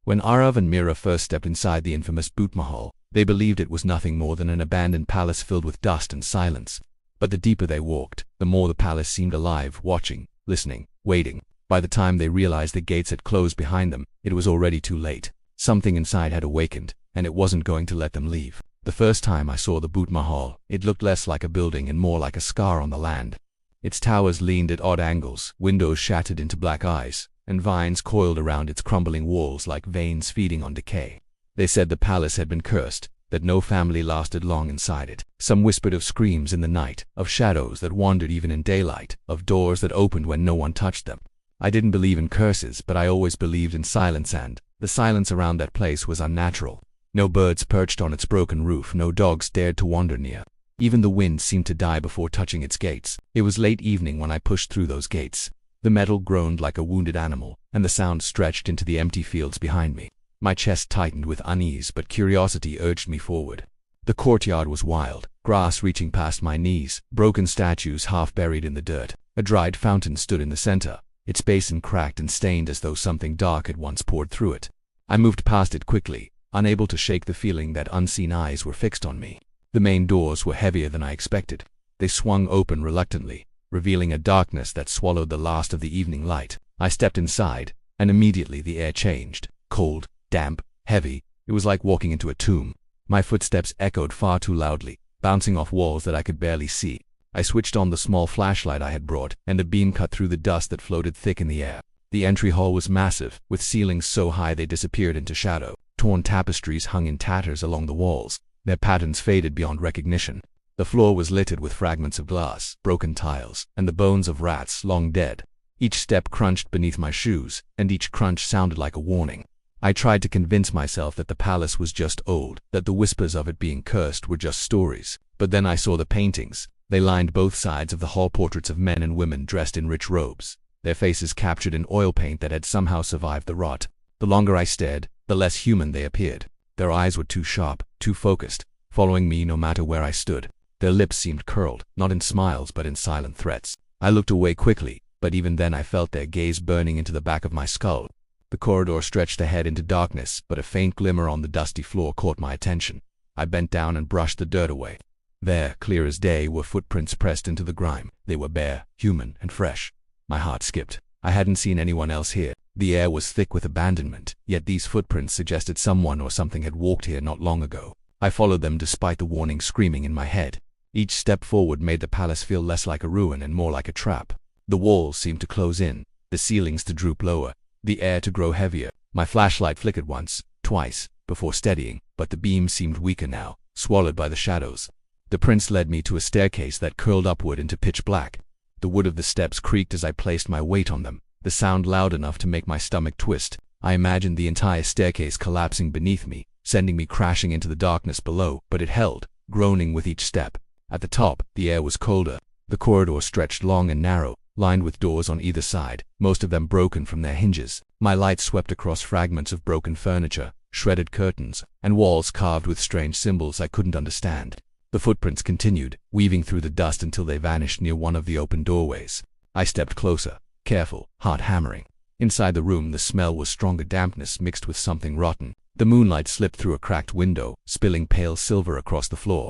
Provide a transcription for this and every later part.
When Aarav and Meera first stepped inside the infamous Bhoot Mahal, they believed it was nothing more than an abandoned palace filled with dust and silence. But the deeper they walked, the more the palace seemed alive, watching, listening, waiting. By the time they realized the gates had closed behind them, it was already too late. Something inside had awakened, and it wasn't going to let them leave. The first time I saw the Bhoot Mahal, it looked less like a building and more like a scar on the land. Its towers leaned at odd angles, windows shattered into black eyes, and vines coiled around its crumbling walls like veins feeding on decay. They said the palace had been cursed, that no family lasted long inside it. Some whispered of screams in the night, of shadows that wandered even in daylight, of doors that opened when no one touched them. I didn't believe in curses, but I always believed in silence, and the silence around that place was unnatural. No birds perched on its broken roof, no dogs dared to wander near. Even the wind seemed to die before touching its gates. It was late evening when I pushed through those gates. The metal groaned like a wounded animal, and the sound stretched into the empty fields behind me. My chest tightened with unease, but curiosity urged me forward. The courtyard was wild, grass reaching past my knees, broken statues half buried in the dirt. A dried fountain stood in the center, its basin cracked and stained as though something dark had once poured through it. I moved past it quickly, unable to shake the feeling that unseen eyes were fixed on me. The main doors were heavier than I expected. They swung open reluctantly, revealing a darkness that swallowed the last of the evening light. I stepped inside, and immediately the air changed. Cold, damp, heavy. It was like walking into a tomb. My footsteps echoed far too loudly, bouncing off walls that I could barely see. I switched on the small flashlight I had brought, and the beam cut through the dust that floated thick in the air. The entry hall was massive, with ceilings so high they disappeared into shadow. Torn tapestries hung in tatters along the walls, their patterns faded beyond recognition. The floor was littered with fragments of glass, broken tiles, and the bones of rats long dead. Each step crunched beneath my shoes, and each crunch sounded like a warning. I tried to convince myself that the palace was just old, that the whispers of it being cursed were just stories. But then I saw the paintings. They lined both sides of the hall, portraits of men and women dressed in rich robes, their faces captured in oil paint that had somehow survived the rot. The longer I stared, the less human they appeared. Their eyes were too sharp, too focused, following me no matter where I stood. Their lips seemed curled, not in smiles but in silent threats. I looked away quickly, but even then I felt their gaze burning into the back of my skull. The corridor stretched ahead into darkness, but a faint glimmer on the dusty floor caught my attention. I bent down and brushed the dirt away. There, clear as day, were footprints pressed into the grime. They were bare, human, and fresh. My heart skipped. I hadn't seen anyone else here. The air was thick with abandonment, yet these footprints suggested someone or something had walked here not long ago. I followed them despite the warning screaming in my head. Each step forward made the palace feel less like a ruin and more like a trap. The walls seemed to close in, the ceilings to droop lower, the air to grow heavier. My flashlight flickered once, twice, before steadying, but the beam seemed weaker now, swallowed by the shadows. The prince led me to a staircase that curled upward into pitch black. The wood of the steps creaked as I placed my weight on them, the sound loud enough to make my stomach twist. I imagined the entire staircase collapsing beneath me, sending me crashing into the darkness below, but it held, groaning with each step. At the top, the air was colder. The corridor stretched long and narrow, lined with doors on either side, most of them broken from their hinges. My light swept across fragments of broken furniture, shredded curtains, and walls carved with strange symbols I couldn't understand. The footprints continued, weaving through the dust until they vanished near one of the open doorways. I stepped closer, careful, heart hammering. Inside the room the smell was stronger, dampness mixed with something rotten. The moonlight slipped through a cracked window, spilling pale silver across the floor.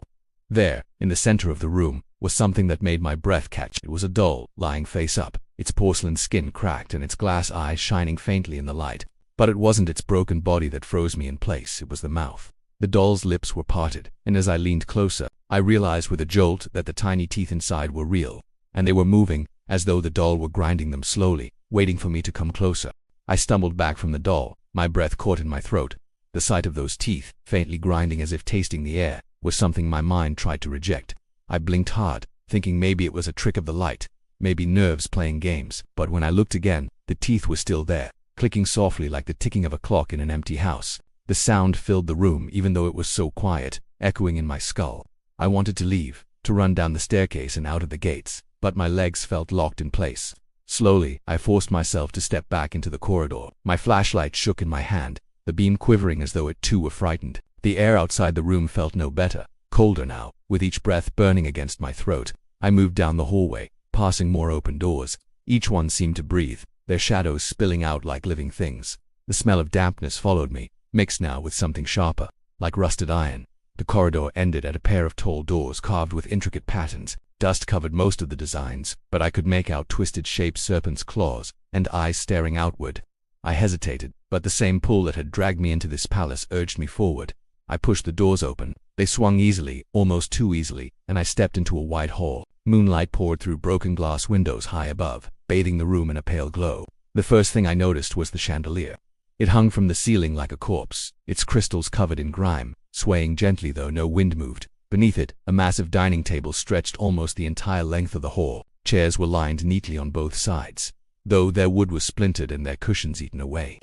There, in the center of the room, was something that made my breath catch. It was a doll, lying face up, its porcelain skin cracked and its glass eyes shining faintly in the light. But it wasn't its broken body that froze me in place, it was the mouth. The doll's lips were parted, and as I leaned closer, I realized with a jolt that the tiny teeth inside were real, and they were moving, as though the doll were grinding them slowly, waiting for me to come closer. I stumbled back from the doll, my breath caught in my throat. The sight of those teeth, faintly grinding as if tasting the air, was something my mind tried to reject. I blinked hard, thinking maybe it was a trick of the light, maybe nerves playing games, but when I looked again, the teeth were still there, clicking softly like the ticking of a clock in an empty house. The sound filled the room even though it was so quiet, echoing in my skull. I wanted to leave, to run down the staircase and out of the gates, but my legs felt locked in place. Slowly, I forced myself to step back into the corridor. My flashlight shook in my hand, the beam quivering as though it too were frightened. The air outside the room felt no better, colder now, with each breath burning against my throat. I moved down the hallway, passing more open doors. Each one seemed to breathe, their shadows spilling out like living things. The smell of dampness followed me, mixed now with something sharper, like rusted iron. The corridor ended at a pair of tall doors carved with intricate patterns. Dust covered most of the designs, but I could make out twisted shaped serpents' claws and eyes staring outward. I hesitated, but the same pull that had dragged me into this palace urged me forward. I pushed the doors open. They swung easily, almost too easily, and I stepped into a wide hall. Moonlight poured through broken glass windows high above, bathing the room in a pale glow. The first thing I noticed was the chandelier. It hung from the ceiling like a corpse, its crystals covered in grime, swaying gently though no wind moved. Beneath it, a massive dining table stretched almost the entire length of the hall. Chairs were lined neatly on both sides, though their wood was splintered and their cushions eaten away.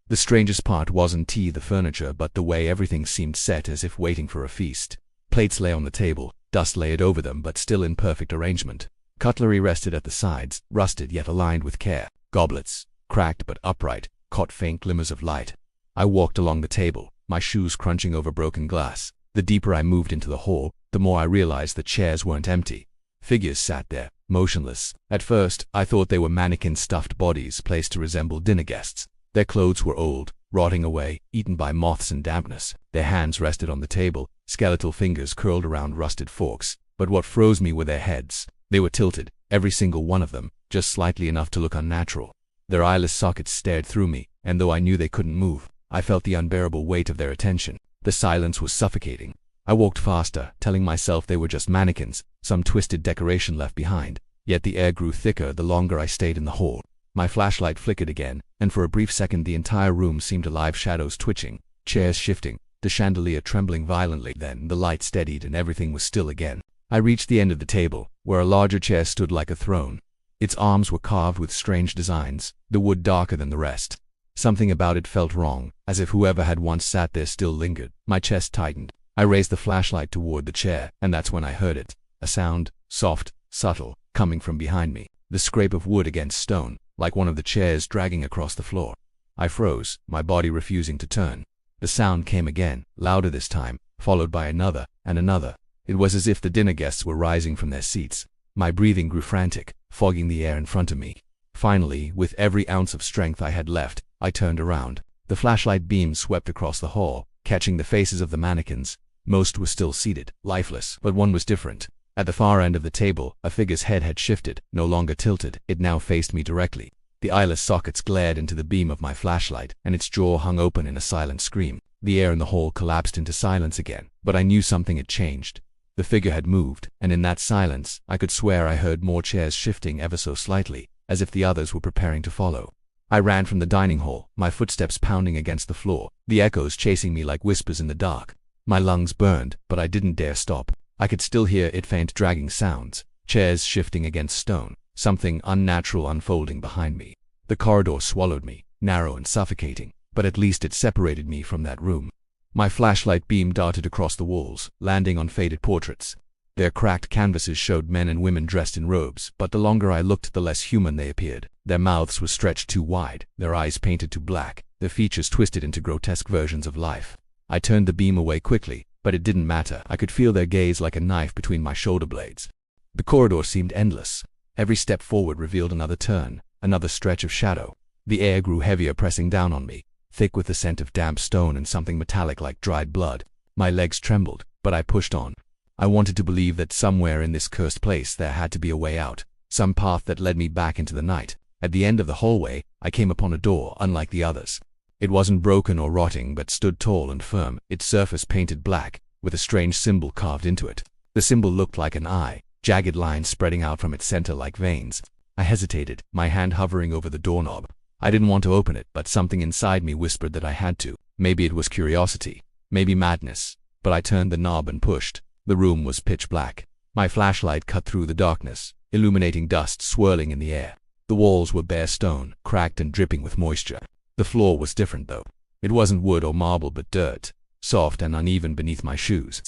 The strangest part wasn't the furniture, but the way everything seemed set as if waiting for a feast. Plates lay on the table, dust layered over them but still in perfect arrangement. Cutlery rested at the sides, rusted yet aligned with care. Goblets, cracked but upright, caught faint glimmers of light. I walked along the table, my shoes crunching over broken glass. The deeper I moved into the hall, the more I realized the chairs weren't empty. Figures sat there, motionless. At first, I thought they were mannequin stuffed bodies placed to resemble dinner guests. Their clothes were old, rotting away, eaten by moths and dampness. Their hands rested on the table, skeletal fingers curled around rusted forks. But what froze me were their heads. They were tilted, every single one of them, just slightly enough to look unnatural. Their eyeless sockets stared through me, and though I knew they couldn't move, I felt the unbearable weight of their attention. The silence was suffocating. I walked faster, telling myself they were just mannequins, some twisted decoration left behind. Yet the air grew thicker the longer I stayed in the hall. My flashlight flickered again, and for a brief second the entire room seemed alive, shadows twitching, chairs shifting, the chandelier trembling violently. Then the light steadied and everything was still again. I reached the end of the table, where a larger chair stood like a throne. Its arms were carved with strange designs, the wood darker than the rest. Something about it felt wrong, as if whoever had once sat there still lingered. My chest tightened. I raised the flashlight toward the chair, and that's when I heard it. A sound, soft, subtle, coming from behind me. The scrape of wood against stone, like one of the chairs dragging across the floor. I froze, my body refusing to turn. The sound came again, louder this time, followed by another, and another. It was as if the dinner guests were rising from their seats. My breathing grew frantic, fogging the air in front of me. Finally, with every ounce of strength I had left, I turned around. The flashlight beam swept across the hall, catching the faces of the mannequins. Most were still seated, lifeless, but one was different. At the far end of the table, a figure's head had shifted, no longer tilted. It now faced me directly. The eyeless sockets glared into the beam of my flashlight, and its jaw hung open in a silent scream. The air in the hall collapsed into silence again, but I knew something had changed. The figure had moved, and in that silence, I could swear I heard more chairs shifting ever so slightly, as if the others were preparing to follow. I ran from the dining hall, my footsteps pounding against the floor, the echoes chasing me like whispers in the dark. My lungs burned, but I didn't dare stop. I could still hear its faint dragging sounds, chairs shifting against stone, something unnatural unfolding behind me. The corridor swallowed me, narrow and suffocating, but at least it separated me from that room. My flashlight beam darted across the walls, landing on faded portraits. Their cracked canvases showed men and women dressed in robes, but the longer I looked, the less human they appeared. Their mouths were stretched too wide, their eyes painted to black, their features twisted into grotesque versions of life. I turned the beam away quickly, but it didn't matter. I could feel their gaze like a knife between my shoulder blades. The corridor seemed endless. Every step forward revealed another turn, another stretch of shadow. The air grew heavier, pressing down on me, thick with the scent of damp stone and something metallic like dried blood. My legs trembled, but I pushed on. I wanted to believe that somewhere in this cursed place there had to be a way out, some path that led me back into the night. At the end of the hallway, I came upon a door unlike the others. It wasn't broken or rotting, but stood tall and firm, its surface painted black, with a strange symbol carved into it. The symbol looked like an eye, jagged lines spreading out from its center like veins. I hesitated, my hand hovering over the doorknob. I didn't want to open it, but something inside me whispered that I had to. Maybe it was curiosity, maybe madness, but I turned the knob and pushed. The room was pitch black. My flashlight cut through the darkness, illuminating dust swirling in the air. The walls were bare stone, cracked and dripping with moisture. The floor was different though. It wasn't wood or marble but dirt, soft and uneven beneath my shoes.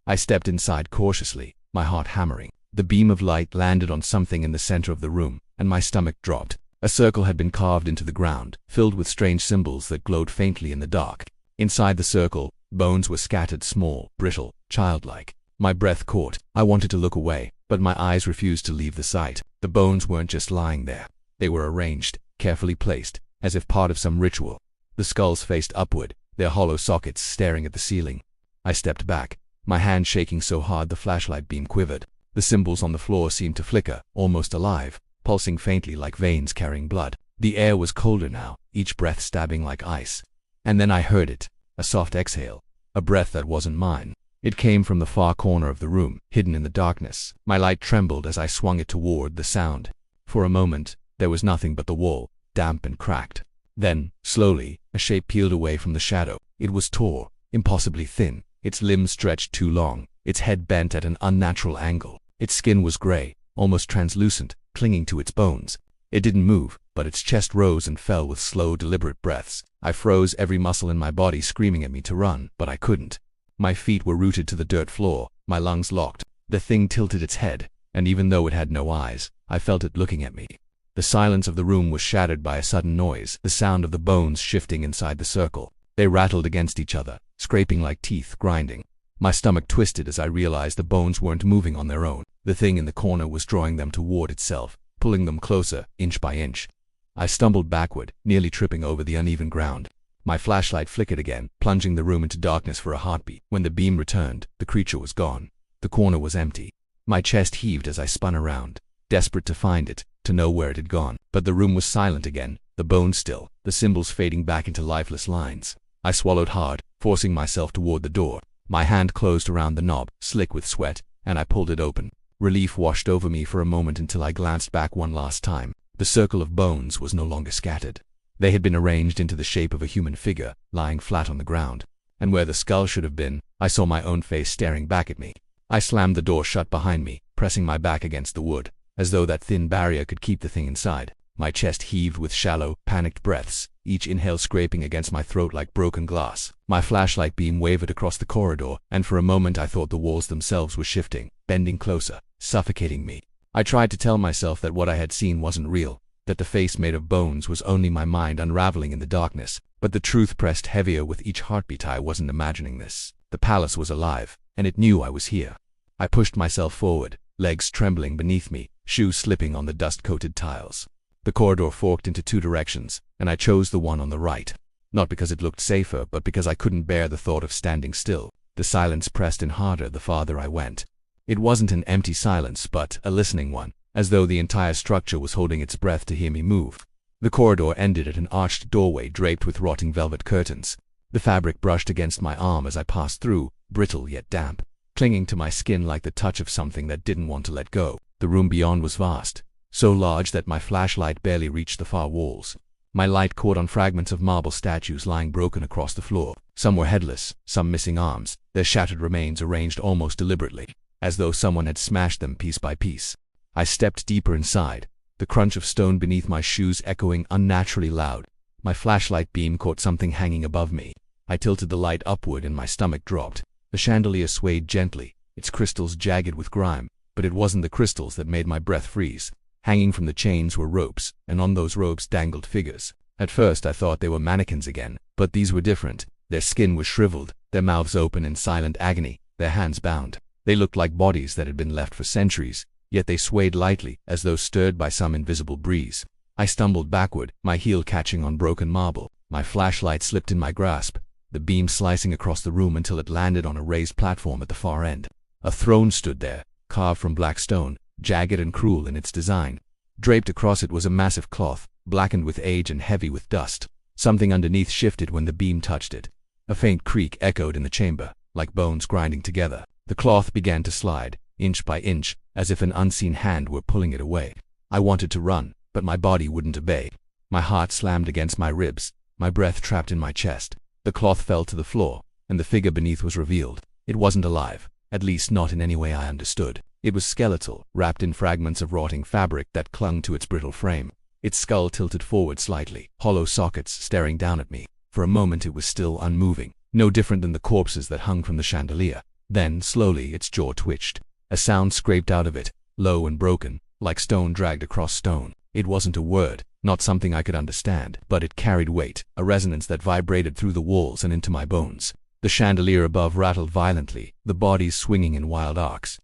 I stepped inside cautiously, my heart hammering. The beam of light landed on something in the center of the room, and my stomach dropped. A circle had been carved into the ground, filled with strange symbols that glowed faintly in the dark. Inside the circle, bones were scattered, small, brittle, childlike. My breath caught. I wanted to look away, but my eyes refused to leave the sight. The bones weren't just lying there. They were arranged, carefully placed, as if part of some ritual. The skulls faced upward, their hollow sockets staring at the ceiling. I stepped back, my hand shaking so hard the flashlight beam quivered. The symbols on the floor seemed to flicker, almost alive, pulsing faintly like veins carrying blood. The air was colder now, each breath stabbing like ice. And then I heard it, a soft exhale, a breath that wasn't mine. It came from the far corner of the room, hidden in the darkness. My light trembled as I swung it toward the sound. For a moment, there was nothing but the wall, damp and cracked. Then, slowly, a shape peeled away from the shadow. It was tall, impossibly thin, its limbs stretched too long, its head bent at an unnatural angle. Its skin was gray, almost translucent, clinging to its bones. It didn't move, but its chest rose and fell with slow, deliberate breaths. I froze, every muscle in my body screaming at me to run, but I couldn't. My feet were rooted to the dirt floor, my lungs locked. The thing tilted its head, and even though it had no eyes, I felt it looking at me. The silence of the room was shattered by a sudden noise, the sound of the bones shifting inside the circle. They rattled against each other, scraping like teeth, grinding. My stomach twisted as I realized the bones weren't moving on their own. The thing in the corner was drawing them toward itself, pulling them closer, inch by inch. I stumbled backward, nearly tripping over the uneven ground. My flashlight flickered again, plunging the room into darkness for a heartbeat. When the beam returned, the creature was gone. The corner was empty. My chest heaved as I spun around, desperate to find it, to know where it had gone. But the room was silent again, the bones still, the symbols fading back into lifeless lines. I swallowed hard, forcing myself toward the door. My hand closed around the knob, slick with sweat, and I pulled it open. Relief washed over me for a moment until I glanced back one last time. The circle of bones was no longer scattered. They had been arranged into the shape of a human figure, lying flat on the ground. And where the skull should have been, I saw my own face staring back at me. I slammed the door shut behind me, pressing my back against the wood, as though that thin barrier could keep the thing inside. My chest heaved with shallow, panicked breaths, each inhale scraping against my throat like broken glass. My flashlight beam wavered across the corridor, and for a moment I thought the walls themselves were shifting, bending closer, suffocating me. I tried to tell myself that what I had seen wasn't real, that the face made of bones was only my mind unraveling in the darkness, but the truth pressed heavier with each heartbeat. I wasn't imagining this. The palace was alive, and it knew I was here. I pushed myself forward, legs trembling beneath me, shoes slipping on the dust-coated tiles. The corridor forked into two directions, and I chose the one on the right. Not because it looked safer, but because I couldn't bear the thought of standing still. The silence pressed in harder the farther I went. It wasn't an empty silence, but a listening one, as though the entire structure was holding its breath to hear me move. The corridor ended at an arched doorway draped with rotting velvet curtains. The fabric brushed against my arm as I passed through, brittle yet damp, clinging to my skin like the touch of something that didn't want to let go. The room beyond was vast, so large that my flashlight barely reached the far walls. My light caught on fragments of marble statues lying broken across the floor. Some were headless, some missing arms, their shattered remains arranged almost deliberately, as though someone had smashed them piece by piece. I stepped deeper inside, the crunch of stone beneath my shoes echoing unnaturally loud. My flashlight beam caught something hanging above me. I tilted the light upward and my stomach dropped. The chandelier swayed gently, its crystals jagged with grime, but it wasn't the crystals that made my breath freeze. Hanging from the chains were ropes, and on those ropes dangled figures. At first I thought they were mannequins again, but these were different. Their skin was shriveled, their mouths open in silent agony, their hands bound. They looked like bodies that had been left for centuries, yet they swayed lightly, as though stirred by some invisible breeze. I stumbled backward, my heel catching on broken marble. My flashlight slipped in my grasp, the beam slicing across the room until it landed on a raised platform at the far end. A throne stood there, carved from black stone, jagged and cruel in its design. Draped across it was a massive cloth, blackened with age and heavy with dust. Something underneath shifted when the beam touched it. A faint creak echoed in the chamber, like bones grinding together. The cloth began to slide, inch by inch, as if an unseen hand were pulling it away. I wanted to run, but my body wouldn't obey. My heart slammed against my ribs, my breath trapped in my chest. The cloth fell to the floor, and the figure beneath was revealed. It wasn't alive, at least not in any way I understood. It was skeletal, wrapped in fragments of rotting fabric that clung to its brittle frame. Its skull tilted forward slightly, hollow sockets staring down at me. For a moment it was still unmoving, no different than the corpses that hung from the chandelier. Then, slowly, its jaw twitched. A sound scraped out of it, low and broken, like stone dragged across stone. It wasn't a word, not something I could understand, but it carried weight, a resonance that vibrated through the walls and into my bones. The chandelier above rattled violently, the bodies swinging in wild arcs.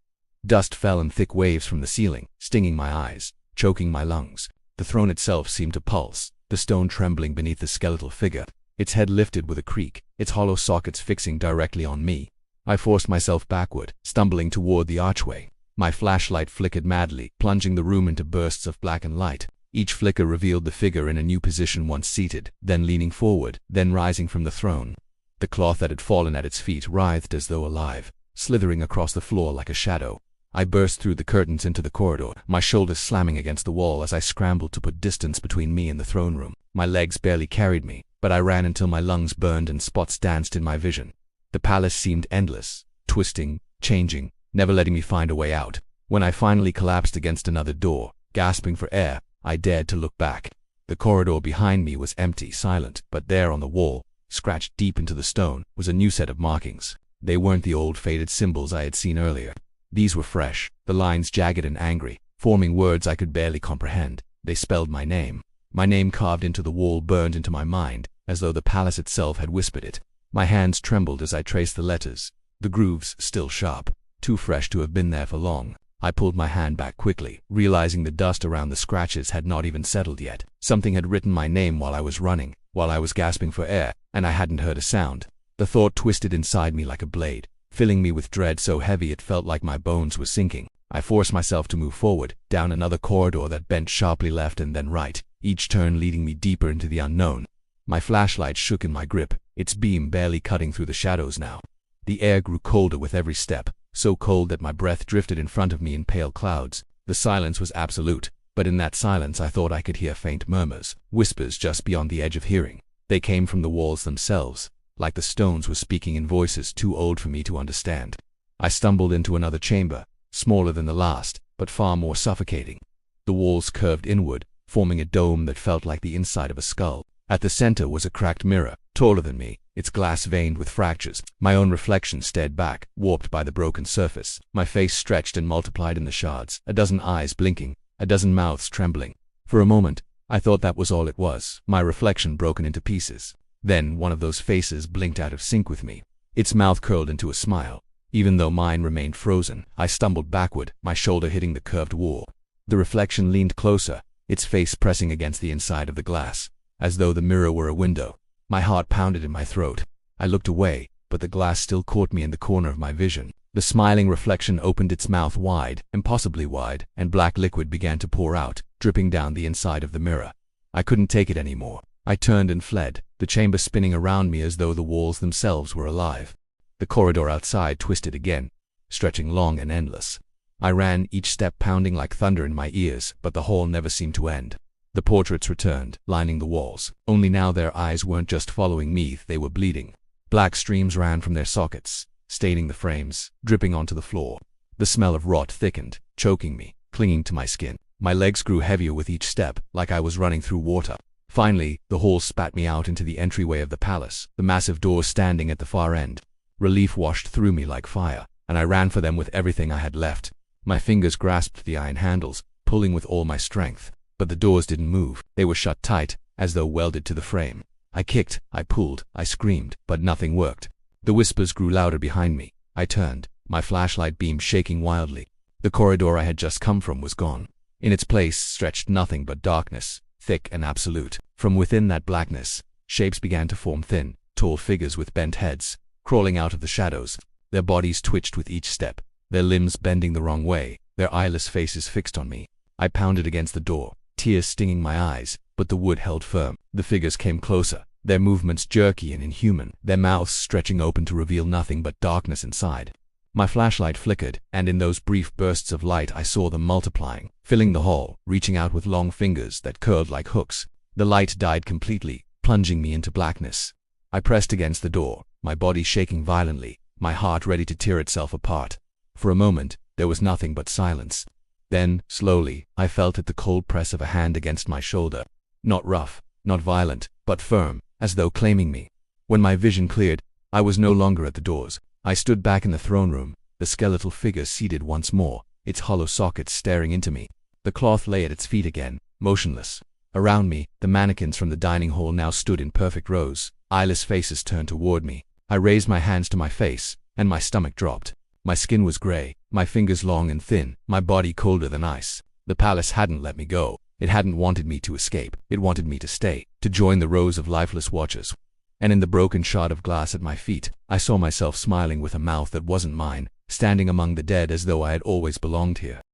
Dust fell in thick waves from the ceiling, stinging my eyes, choking my lungs. The throne itself seemed to pulse, the stone trembling beneath the skeletal figure. its head lifted with a creak, its hollow sockets fixing directly on me. I forced myself backward, stumbling toward the archway. My flashlight flickered madly, plunging the room into bursts of blackened light. Each flicker revealed the figure in a new position, once seated, then leaning forward, then rising from the throne. The cloth that had fallen at its feet writhed as though alive, slithering across the floor like a shadow. I burst through the curtains into the corridor, my shoulders slamming against the wall as I scrambled to put distance between me and the throne room. My legs barely carried me, but I ran until my lungs burned and spots danced in my vision. The palace seemed endless, twisting, changing, never letting me find a way out. When I finally collapsed against another door, gasping for air, I dared to look back. The corridor behind me was empty, silent, but there on the wall, scratched deep into the stone, was a new set of markings. They weren't the old faded symbols I had seen earlier. These were fresh, the lines jagged and angry, forming words I could barely comprehend. They spelled my name. My name carved into the wall burned into my mind, as though the palace itself had whispered it. My hands trembled as I traced the letters, the grooves still sharp, too fresh to have been there for long. I pulled my hand back quickly, realizing the dust around the scratches had not even settled yet. Something had written my name while I was running, while I was gasping for air, and I hadn't heard a sound. The thought twisted inside me like a blade, filling me with dread so heavy it felt like my bones were sinking. I forced myself to move forward, down another corridor that bent sharply left and then right, each turn leading me deeper into the unknown. My flashlight shook in my grip, its beam barely cutting through the shadows now. The air grew colder with every step, so cold that my breath drifted in front of me in pale clouds. The silence was absolute, but in that silence I thought I could hear faint murmurs, whispers just beyond the edge of hearing. They came from the walls themselves, like the stones were speaking in voices too old for me to understand. I stumbled into another chamber, smaller than the last, but far more suffocating. The walls curved inward, forming a dome that felt like the inside of a skull. At the center was a cracked mirror, taller than me, its glass veined with fractures. My own reflection stared back, warped by the broken surface. My face stretched and multiplied in the shards, a dozen eyes blinking, a dozen mouths trembling. For a moment, I thought that was all it was, my reflection broken into pieces. Then one of those faces blinked out of sync with me. Its mouth curled into a smile. Even though mine remained frozen, I stumbled backward, my shoulder hitting the curved wall. The reflection leaned closer, its face pressing against the inside of the glass, as though the mirror were a window. My heart pounded in my throat. I looked away, but the glass still caught me in the corner of my vision. The smiling reflection opened its mouth wide, impossibly wide, and black liquid began to pour out, dripping down the inside of the mirror. I couldn't take it anymore. I turned and fled, the chamber spinning around me as though the walls themselves were alive. The corridor outside twisted again, stretching long and endless. I ran, each step pounding like thunder in my ears, but the hall never seemed to end. The portraits returned, lining the walls, only now their eyes weren't just following me, they were bleeding. Black streams ran from their sockets, staining the frames, dripping onto the floor. The smell of rot thickened, choking me, clinging to my skin. My legs grew heavier with each step, like I was running through water. Finally, the hall spat me out into the entryway of the palace, the massive doors standing at the far end. Relief washed through me like fire, and I ran for them with everything I had left. My fingers grasped the iron handles, pulling with all my strength. But the doors didn't move. They were shut tight, as though welded to the frame. I kicked, I pulled, I screamed, but nothing worked. The whispers grew louder behind me. I turned, my flashlight beam shaking wildly. The corridor I had just come from was gone. In its place stretched nothing but darkness, thick and absolute. From within that blackness, shapes began to form, thin, tall figures with bent heads, crawling out of the shadows. Their bodies twitched with each step, their limbs bending the wrong way, their eyeless faces fixed on me. I pounded against the door, tears stinging my eyes, but the wood held firm. The figures came closer, their movements jerky and inhuman, their mouths stretching open to reveal nothing but darkness inside. My flashlight flickered, and in those brief bursts of light I saw them multiplying, filling the hall, reaching out with long fingers that curled like hooks. The light died completely, plunging me into blackness. I pressed against the door, my body shaking violently, my heart ready to tear itself apart. For a moment, there was nothing but silence. Then, slowly, I felt it, the cold press of a hand against my shoulder. Not rough, not violent, but firm, as though claiming me. When my vision cleared, I was no longer at the doors. I stood back in the throne room, the skeletal figure seated once more, its hollow sockets staring into me. The cloth lay at its feet again, motionless. Around me, the mannequins from the dining hall now stood in perfect rows, eyeless faces turned toward me. I raised my hands to my face, and my stomach dropped. My skin was gray, my fingers long and thin, my body colder than ice. The palace hadn't let me go. It hadn't wanted me to escape. It wanted me to stay, to join the rows of lifeless watchers. And in the broken shard of glass at my feet, I saw myself smiling with a mouth that wasn't mine, standing among the dead as though I had always belonged here.